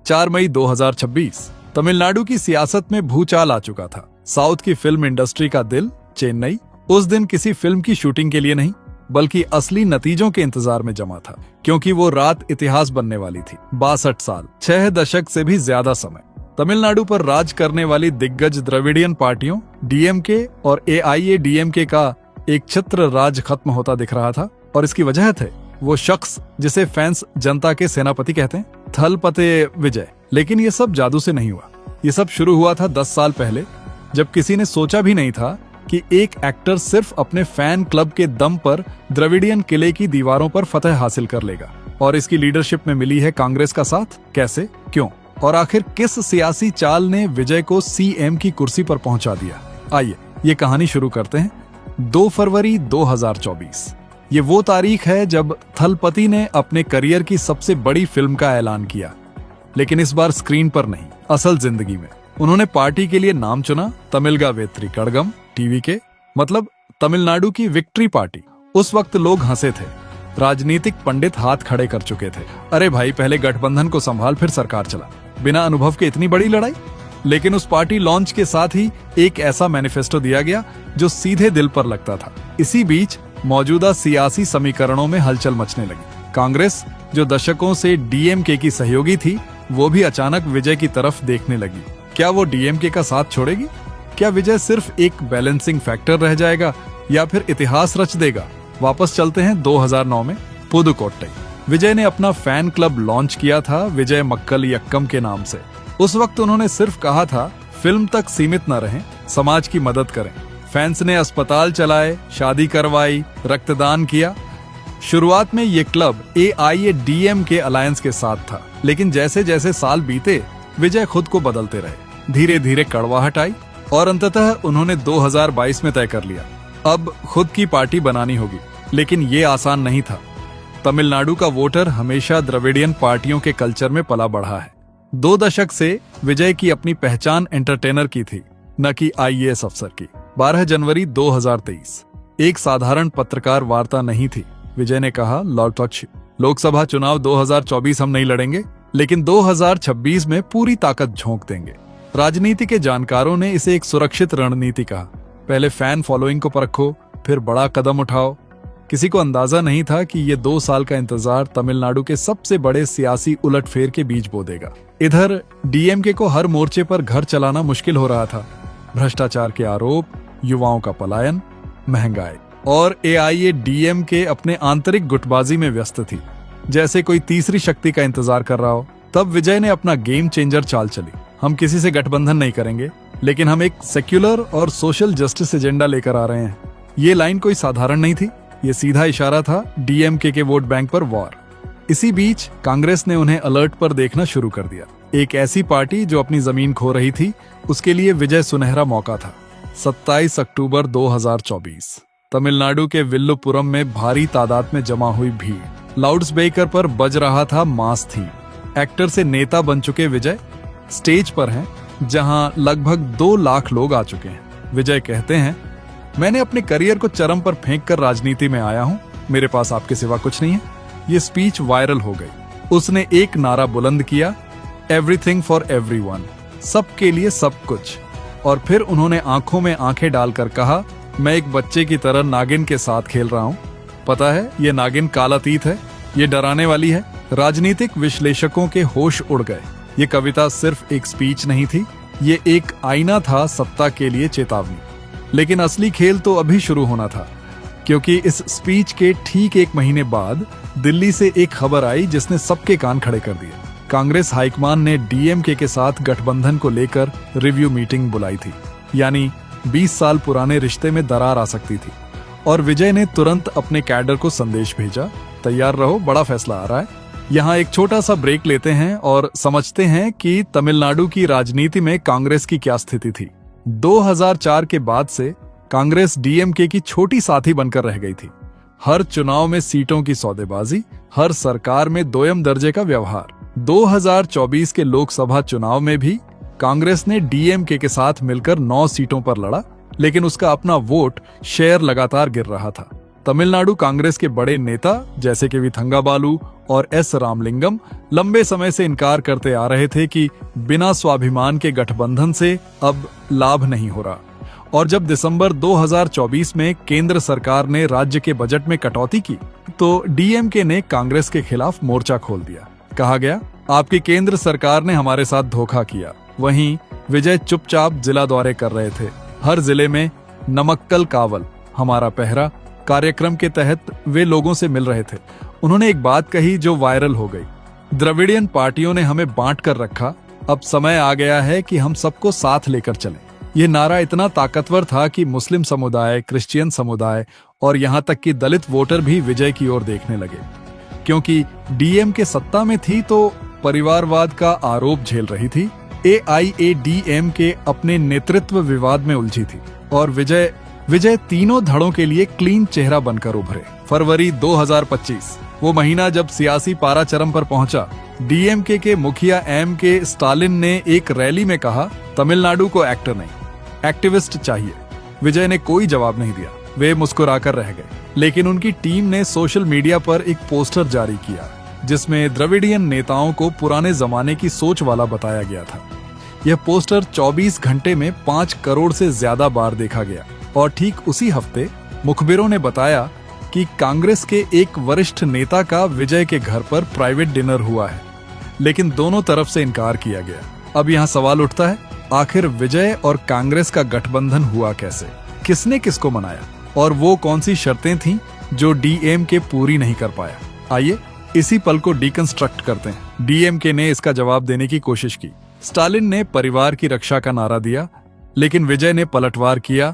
4 मई 2026 तमिलनाडु की सियासत में भूचाल आ चुका था। साउथ की फिल्म इंडस्ट्री का दिल चेन्नई उस दिन किसी फिल्म की शूटिंग के लिए नहीं बल्कि असली नतीजों के इंतजार में जमा था, क्योंकि वो रात इतिहास बनने वाली थी। 62 साल, 6 दशक से भी ज्यादा समय तमिलनाडु पर राज करने वाली दिग्गज द्रविडियन पार्टियों डीएमके और एआईएडीएमके का एक छत्र राज खत्म होता दिख रहा था। और इसकी वजह थे वो शख्स जिसे फैंस जनता के सेनापति कहते हैं, थलपति विजय। लेकिन ये सब जादू से नहीं हुआ। ये सब शुरू हुआ था 10 साल पहले, जब किसी ने सोचा भी नहीं था कि एक एक्टर सिर्फ अपने फैन क्लब के दम पर द्रविडियन किले की दीवारों पर फतह हासिल कर लेगा। और इसकी लीडरशिप में मिली है कांग्रेस का साथ। कैसे, क्यों और आखिर किस सियासी चाल ने विजय को सीएम की कुर्सी पर पहुंचा दिया? आइए ये कहानी शुरू करते हैं। 2 फरवरी 2024 ये वो तारीख है जब थलपति ने अपने करियर की सबसे बड़ी फिल्म का ऐलान किया। लेकिन इस बार स्क्रीन पर नहीं, असल जिंदगी में। उन्होंने पार्टी के लिए नाम चुना तमिलगा वेत्री कड़गम, टीवी के मतलब तमिलनाडु की विक्ट्री पार्टी। उस वक्त लोग हंसे थे, राजनीतिक पंडित हाथ खड़े कर चुके थे। अरे भाई, पहले गठबंधन को संभाल फिर सरकार चला। बिना अनुभव के इतनी बड़ी लड़ाई। लेकिन उस पार्टी लॉन्च के साथ ही एक ऐसा मैनिफेस्टो दिया गया जो सीधे दिल पर लगता था। इसी बीच मौजूदा सियासी समीकरणों में हलचल मचने लगी। कांग्रेस, जो दशकों से डीएमके की सहयोगी थी, वो भी अचानक विजय की तरफ देखने लगी। क्या वो डीएमके का साथ छोड़ेगी? क्या विजय सिर्फ एक बैलेंसिंग फैक्टर रह जाएगा या फिर इतिहास रच देगा? वापस चलते हैं 2009 में पुदुकोट्टई। विजय ने अपना फैन क्लब लॉन्च किया था, विजय मक्कल यक्कम के नाम से। उस वक्त उन्होंने सिर्फ कहा था फिल्म तक सीमित न रहें, समाज की मदद करें। फैंस ने अस्पताल चलाए, शादी करवाई, रक्तदान किया। शुरुआत में ये क्लब एआईएडीएमके अलायंस के साथ था, लेकिन जैसे जैसे साल बीते विजय खुद को बदलते रहे। धीरे धीरे कड़वाहट आई और अंततः उन्होंने 2022 में तय कर लिया, अब खुद की पार्टी बनानी होगी। लेकिन ये आसान नहीं था। तमिलनाडु का वोटर हमेशा द्रविडियन पार्टियों के कल्चर में पला बढ़ा है। 2 दशक से विजय की अपनी पहचान एंटरटेनर की थी, न कि आईएएस अफसर की। 12 जनवरी 2023 एक साधारण पत्रकार वार्ता नहीं थी। विजय ने कहा, लोकसभा चुनाव 2024 हम नहीं लड़ेंगे, लेकिन 2026 में पूरी ताकत झोंक देंगे। राजनीति के जानकारों ने इसे एक सुरक्षित रणनीति कहा। पहले फैन फॉलोइंग को परखो, फिर बड़ा कदम उठाओ। किसी को अंदाजा नहीं था कि ये 2 साल का इंतजार तमिलनाडु के सबसे बड़े सियासी उलटफेर के बीच बो देगा। इधर डीएमके को हर मोर्चे पर घर चलाना मुश्किल हो रहा था। भ्रष्टाचार के आरोप, युवाओं का पलायन, महंगाई। और एआईएडीएमके अपने आंतरिक गुटबाजी में व्यस्त थी, जैसे कोई तीसरी शक्ति का इंतजार कर रहा हो। तब विजय ने अपना गेम चेंजर चाल चली। हम किसी से गठबंधन नहीं करेंगे, लेकिन हम एक सेक्युलर और सोशल जस्टिस एजेंडा लेकर आ रहे हैं। ये लाइन कोई साधारण नहीं थी, ये सीधा इशारा था डीएमके के वोट बैंक पर वॉर। इसी बीच कांग्रेस ने उन्हें अलर्ट पर देखना शुरू कर दिया। एक ऐसी पार्टी जो अपनी जमीन खो रही थी, उसके लिए विजय सुनहरा मौका था। 27 अक्टूबर 2024 तमिलनाडु के विल्लुपुरम में भारी तादाद में जमा हुई भीड़। लाउडस्पीकर पर बज रहा था मास थीम। एक्टर से नेता बन चुके विजय स्टेज पर हैं, जहां लगभग 2 लाख लोग आ चुके हैं। विजय कहते हैं, मैंने अपने करियर को चरम पर फेंक कर राजनीति में आया हूं, मेरे पास आपके सिवा कुछ नहीं है। ये स्पीच वायरल हो गई। उसने एक नारा बुलंद किया, एवरीथिंग फॉर एवरीवन, सबके लिए सब कुछ। और फिर उन्होंने आंखों में आंखें डालकर कहा, मैं एक बच्चे की तरह नागिन के साथ खेल रहा हूं। पता है, ये नागिन कालातीत है, ये डराने वाली है। राजनीतिक विश्लेषकों के होश उड़ गए। ये कविता सिर्फ एक स्पीच नहीं थी, ये एक आईना था सत्ता के लिए चेतावनी। लेकिन असली खेल तो अभी शुरू होना था, क्योंकि इस स्पीच के ठीक 1 महीने बाद दिल्ली से एक खबर आई जिसने सबके कान खड़े कर दिए। कांग्रेस हाईकमान ने डीएमके के साथ गठबंधन को लेकर रिव्यू मीटिंग बुलाई थी। यानी 20 साल पुराने रिश्ते में दरार आ सकती थी। और विजय ने तुरंत अपने कैडर को संदेश भेजा, तैयार रहो, बड़ा फैसला आ रहा है। यहाँ एक छोटा सा ब्रेक लेते हैं और समझते हैं कि तमिलनाडु की राजनीति में कांग्रेस की क्या स्थिति थी। 2004 के बाद से कांग्रेस डीएमके की छोटी साथी बनकर रह गई थी। हर चुनाव में सीटों की सौदेबाजी, हर सरकार में दोयम दर्जे का व्यवहार। 2024 के लोकसभा चुनाव में भी कांग्रेस ने डीएमके के साथ मिलकर 9 सीटों पर लड़ा, लेकिन उसका अपना वोट शेयर लगातार गिर रहा था। तमिलनाडु कांग्रेस के बड़े नेता जैसे कि विथंगा बालू और एस रामलिंगम लंबे समय से इनकार करते आ रहे थे कि बिना स्वाभिमान के गठबंधन से अब लाभ नहीं हो रहा। और जब दिसंबर 2024 में केंद्र सरकार ने राज्य के बजट में कटौती की तो डीएमके ने कांग्रेस के खिलाफ मोर्चा खोल दिया। कहा गया, आपकी केंद्र सरकार ने हमारे साथ धोखा किया। वहीं विजय चुपचाप जिला दौरे कर रहे थे। हर जिले में नमक्कल कावल हमारा पहरा कार्यक्रम के तहत वे लोगों से मिल रहे थे। उन्होंने एक बात कही जो वायरल हो गई, द्रविडियन पार्टियों ने हमें बांट कर रखा, अब समय आ गया है कि हम सबको साथ लेकर चलें। ये नारा इतना ताकतवर था कि मुस्लिम समुदाय, क्रिश्चियन समुदाय और यहाँ तक कि दलित वोटर भी विजय की ओर देखने लगे। क्योंकि डीएमके सत्ता में थी तो परिवारवाद का आरोप झेल रही थी। एआईएडीएमके अपने नेतृत्व विवाद में उलझी थी और विजय तीनों धड़ों के लिए क्लीन चेहरा बनकर उभरे। फरवरी 2025 वो महीना जब सियासी पारा चरम पर पहुंचा। डीएमके के मुखिया एम.के. स्टालिन ने एक रैली में कहा, तमिलनाडु को एक्टर नहीं, एक्टिविस्ट चाहिए। विजय ने कोई जवाब नहीं दिया, वे मुस्कुराकर रह गए। लेकिन उनकी टीम ने सोशल मीडिया पर एक पोस्टर जारी किया जिसमें द्रविडियन नेताओं को पुराने जमाने की सोच वाला बताया गया था। यह पोस्टर 24 घंटे में 5 करोड़ से ज्यादा बार देखा गया और ठीक उसी हफ्ते मुखबिरों ने बताया कि कांग्रेस के एक वरिष्ठ नेता का विजय के घर पर प्राइवेट डिनर हुआ है। लेकिन दोनों तरफ से इनकार किया गया। अब यहाँ सवाल उठता है, आखिर विजय और कांग्रेस का गठबंधन हुआ कैसे? किसने किसको मनाया और वो कौन सी शर्तें थीं जो डीएमके पूरी नहीं कर पाया? आइए इसी पल को डिकंस्ट्रक्ट करते हैं। डीएमके ने इसका जवाब देने की कोशिश की। स्टालिन ने परिवार की रक्षा का नारा दिया, लेकिन विजय ने पलटवार किया,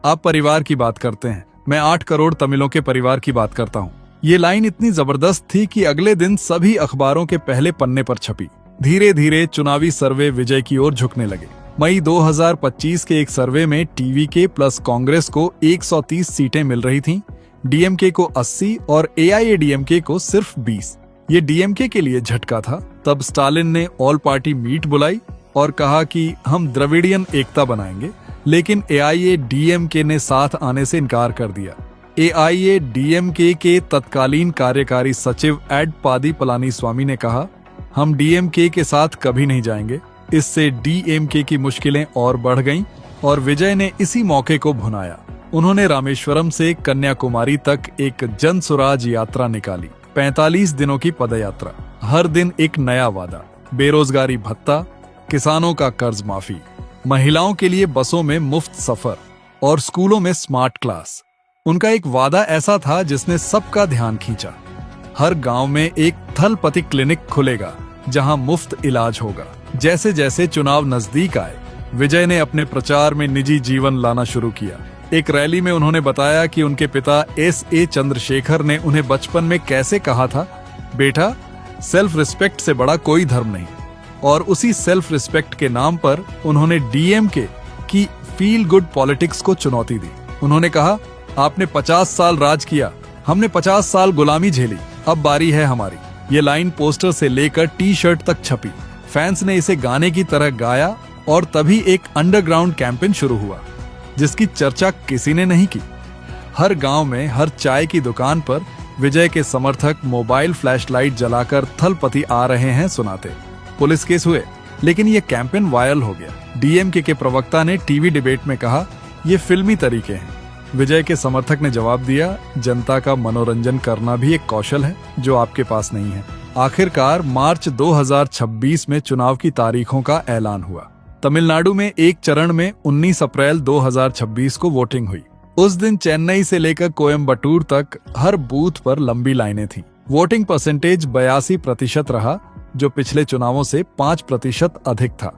आप परिवार की बात करते हैं, मैं 8 करोड़ तमिलों के परिवार की बात करता हूँ। ये लाइन इतनी जबरदस्त थी कि अगले दिन सभी अखबारों के पहले पन्ने पर छपी। धीरे धीरे चुनावी सर्वे विजय की ओर झुकने लगे। मई 2025 के एक सर्वे में टीवीके प्लस कांग्रेस को 130 सीटें मिल रही थीं, डीएमके को 80 और एआईएडीएमके को सिर्फ 20। ये डीएमके के लिए झटका था। तब स्टालिन ने ऑल पार्टी मीट बुलाई और कहा कि हम द्रविडियन एकता बनाएंगे, लेकिन एआईएडीएमके ने साथ आने से इनकार कर दिया। एआईएडीएमके के तत्कालीन कार्यकारी सचिव एडपादी पलानीस्वामी ने कहा, हम डीएमके के साथ कभी नहीं जाएंगे। इससे डीएमके की मुश्किलें और बढ़ गईं और विजय ने इसी मौके को भुनाया। उन्होंने रामेश्वरम से कन्याकुमारी तक एक जन सुराज यात्रा निकाली। 45 दिनों की पदयात्रा, हर दिन एक नया वादा, बेरोजगारी भत्ता, किसानों का कर्ज माफी, महिलाओं के लिए बसों में मुफ्त सफर और स्कूलों में स्मार्ट क्लास। उनका एक वादा ऐसा था जिसने सबका ध्यान खींचा। हर गांव में एक थलपति क्लिनिक खुलेगा जहां मुफ्त इलाज होगा। जैसे जैसे चुनाव नजदीक आए, विजय ने अपने प्रचार में निजी जीवन लाना शुरू किया। एक रैली में उन्होंने बताया कि उनके पिता एस.ए. चंद्रशेखर ने उन्हें बचपन में कैसे कहा था, बेटा सेल्फ रिस्पेक्ट से बड़ा कोई धर्म नहीं। और उसी सेल्फ रिस्पेक्ट के नाम पर उन्होंने डीएमके की फील गुड पॉलिटिक्स को चुनौती दी। उन्होंने कहा, आपने 50 साल राज किया, हमने 50 साल गुलामी झेली, अब बारी है हमारी। ये लाइन पोस्टर से लेकर टी शर्ट तक छपी। फैंस ने इसे गाने की तरह गाया और तभी एक अंडरग्राउंड कैंपेन शुरू हुआ जिसकी चर्चा किसी ने नहीं की। हर गांव में, हर चाय की दुकान पर विजय के समर्थक मोबाइल फ्लैशलाइट जलाकर थलपति आ रहे हैं सुनाते। पुलिस केस हुए, लेकिन यह कैंपेन वायरल हो गया। डीएमके के प्रवक्ता ने टीवी डिबेट में कहा, ये फिल्मी तरीके हैं। विजय के समर्थक ने जवाब दिया, जनता का मनोरंजन करना भी एक कौशल है जो आपके पास नहीं है। आखिरकार मार्च 2026 में चुनाव की तारीखों का ऐलान हुआ। तमिलनाडु में एक चरण में 19 अप्रैल 2026 को वोटिंग हुई। उस दिन चेन्नई से लेकर कोयम्बटूर तक हर बूथ पर लंबी लाइनें थीं। वोटिंग परसेंटेज 82% रहा, जो पिछले चुनावों से 5% अधिक था।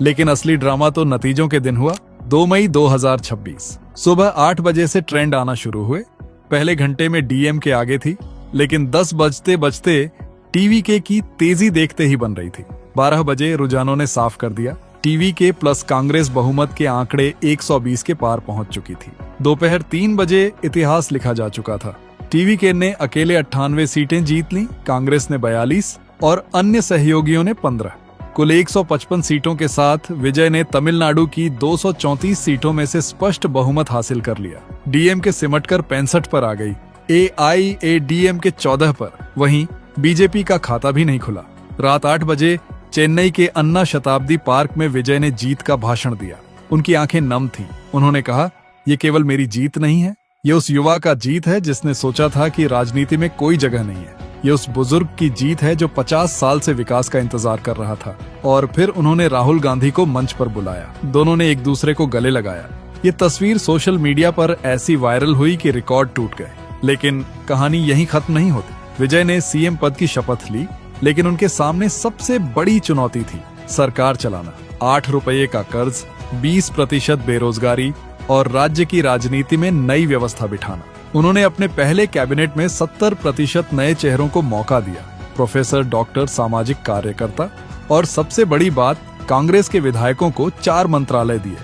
लेकिन असली ड्रामा तो नतीजों के दिन हुआ। 2 मई 2026 सुबह 8 बजे से ट्रेंड आना शुरू हुए। पहले घंटे में डीएमके आगे थी, लेकिन 10 बजते बजते टीवीके की तेजी देखते ही बन रही थी। 12 बजे रुझानों ने साफ कर दिया। टीवीके प्लस कांग्रेस बहुमत के आंकड़े 120 के पार पहुंच चुकी थी। दोपहर 3 बजे इतिहास लिखा जा चुका था। टीवीके ने अकेले 98 सीटें जीत लीं, कांग्रेस ने 42 और अन्य सहयोगियों ने 15। कुल 155 सीटों के साथ विजय ने तमिलनाडु की 234 सीटों में से स्पष्ट बहुमत हासिल कर लिया। डीएमके सिमटकर 65 पर आ गई। AIADM के 14 पर। वहीं बीजेपी का खाता भी नहीं खुला। रात 8 बजे चेन्नई के अन्ना शताब्दी पार्क में विजय ने जीत का भाषण दिया। उनकी आंखें नम थीं। उन्होंने कहा, ये केवल मेरी जीत नहीं है, ये उस युवा का जीत है जिसने सोचा था कि राजनीति में कोई जगह नहीं है। ये उस बुजुर्ग की जीत है जो 50 साल से विकास का इंतजार कर रहा था। और फिर उन्होंने राहुल गांधी को मंच पर बुलाया। दोनों ने एक दूसरे को गले लगाया। ये तस्वीर सोशल मीडिया पर ऐसी वायरल हुई कि रिकॉर्ड टूट गए। लेकिन कहानी यहीं खत्म नहीं होती। विजय ने सीएम पद की शपथ ली, लेकिन उनके सामने सबसे बड़ी चुनौती थी सरकार चलाना। 8 रुपये का कर्ज, 20% बेरोजगारी और राज्य की राजनीति में नई व्यवस्था बिठाना। उन्होंने अपने पहले कैबिनेट में 70% नए चेहरों को मौका दिया, प्रोफेसर, डॉक्टर, सामाजिक कार्यकर्ता, और सबसे बड़ी बात, कांग्रेस के विधायकों को 4 मंत्रालय दिए,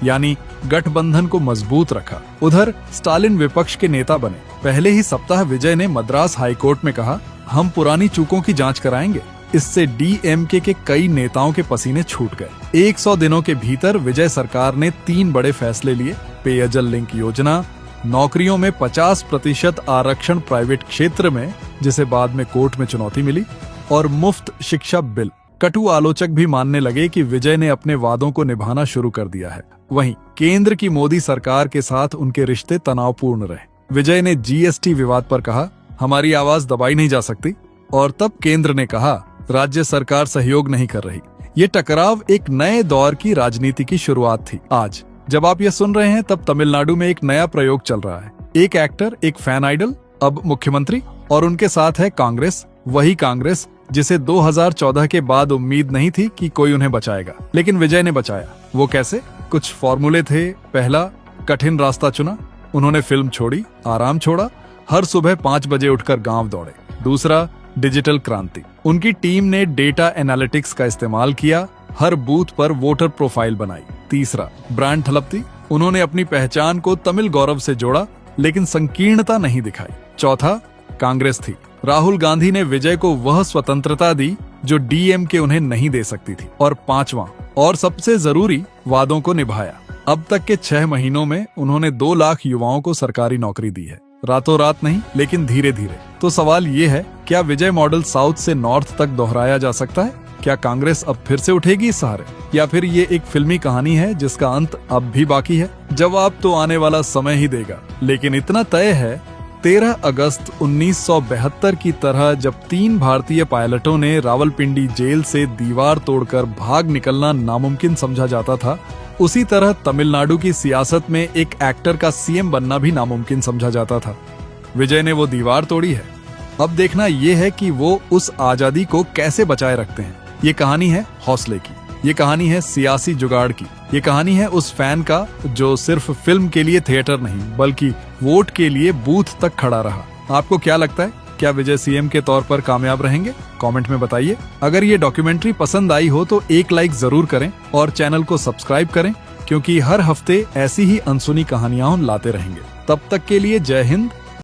यानी गठबंधन को मजबूत रखा। उधर स्टालिन विपक्ष के नेता बने। पहले ही सप्ताह विजय ने मद्रास हाईकोर्ट में कहा, हम पुरानी चूकों की जांच कराएंगे। इससे DMK के कई नेताओं के पसीने छूट गए। 100 दिनों के भीतर विजय सरकार ने 3 बड़े फैसले लिए। पेयजल लिंक योजना, नौकरियों में 50% आरक्षण प्राइवेट क्षेत्र में, जिसे बाद में कोर्ट में चुनौती मिली, और मुफ्त शिक्षा बिल। कटु आलोचक भी मानने लगे कि विजय ने अपने वादों को निभाना शुरू कर दिया है। वहीं केंद्र की मोदी सरकार के साथ उनके रिश्ते तनावपूर्ण रहे। विजय ने GST विवाद पर कहा, हमारी आवाज दबाई नहीं जा सकती, और तब केंद्र ने कहा, राज्य सरकार सहयोग नहीं कर रही। ये टकराव एक नए दौर की राजनीति की शुरुआत थी। आज जब आप ये सुन रहे हैं तब तमिलनाडु में एक नया प्रयोग चल रहा है। एक एक्टर, एक फैन आइडल अब मुख्यमंत्री, और उनके साथ है कांग्रेस, वही कांग्रेस जिसे 2014 के बाद उम्मीद नहीं थी कि कोई उन्हें बचाएगा, लेकिन विजय ने बचाया। वो कैसे? कुछ फॉर्मूले थे। पहला, कठिन रास्ता चुना। उन्होंने फिल्म छोड़ी, आराम छोड़ा, हर सुबह 5 बजे उठकर गांव दौड़े। दूसरा, डिजिटल क्रांति। उनकी टीम ने डेटा एनालिटिक्स का इस्तेमाल किया, हर बूथ पर वोटर प्रोफाइल बनाई। तीसरा, ब्रांड थलपति। उन्होंने अपनी पहचान को तमिल गौरव से जोड़ा, लेकिन संकीर्णता नहीं दिखाई। चौथा, कांग्रेस थी। राहुल गांधी ने विजय को वह स्वतंत्रता दी जो DMK उन्हें नहीं दे सकती थी। और पांचवा और सबसे जरूरी, वादों को निभाया। अब तक के 6 महीनों में उन्होंने 2 लाख युवाओं को सरकारी नौकरी दी है। रातों रात नहीं, लेकिन धीरे धीरे। तो सवाल ये है, क्या विजय मॉडल साउथ से नॉर्थ तक दोहराया जा सकता है? क्या कांग्रेस अब फिर से उठेगी इस सहारे, या फिर ये एक फिल्मी कहानी है जिसका अंत अब भी बाकी है? जवाब तो आने वाला समय ही देगा, लेकिन इतना तय है, 13 अगस्त 1972 की तरह जब 3 भारतीय पायलटों ने रावलपिंडी जेल से दीवार तोड़कर भाग निकलना नामुमकिन समझा जाता था, उसी तरह तमिलनाडु की सियासत में एक एक्टर का CM बनना भी नामुमकिन समझा जाता था। विजय ने वो दीवार तोड़ी है। अब देखना ये है कि वो उस आजादी को कैसे बचाए रखते हैं। ये कहानी है हौसले की, ये कहानी है सियासी जुगाड़ की, ये कहानी है उस फैन का जो सिर्फ फिल्म के लिए थिएटर नहीं बल्कि वोट के लिए बूथ तक खड़ा रहा। आपको क्या लगता है, क्या विजय CM के तौर पर कामयाब रहेंगे? कमेंट में बताइए। अगर ये डॉक्यूमेंट्री पसंद आई हो तो एक लाइक जरूर करें और चैनल को सब्सक्राइब करें, क्योंकि हर हफ्ते ऐसी ही अनसुनी कहानियां हम लाते रहेंगे। तब तक के लिए जय हिंद,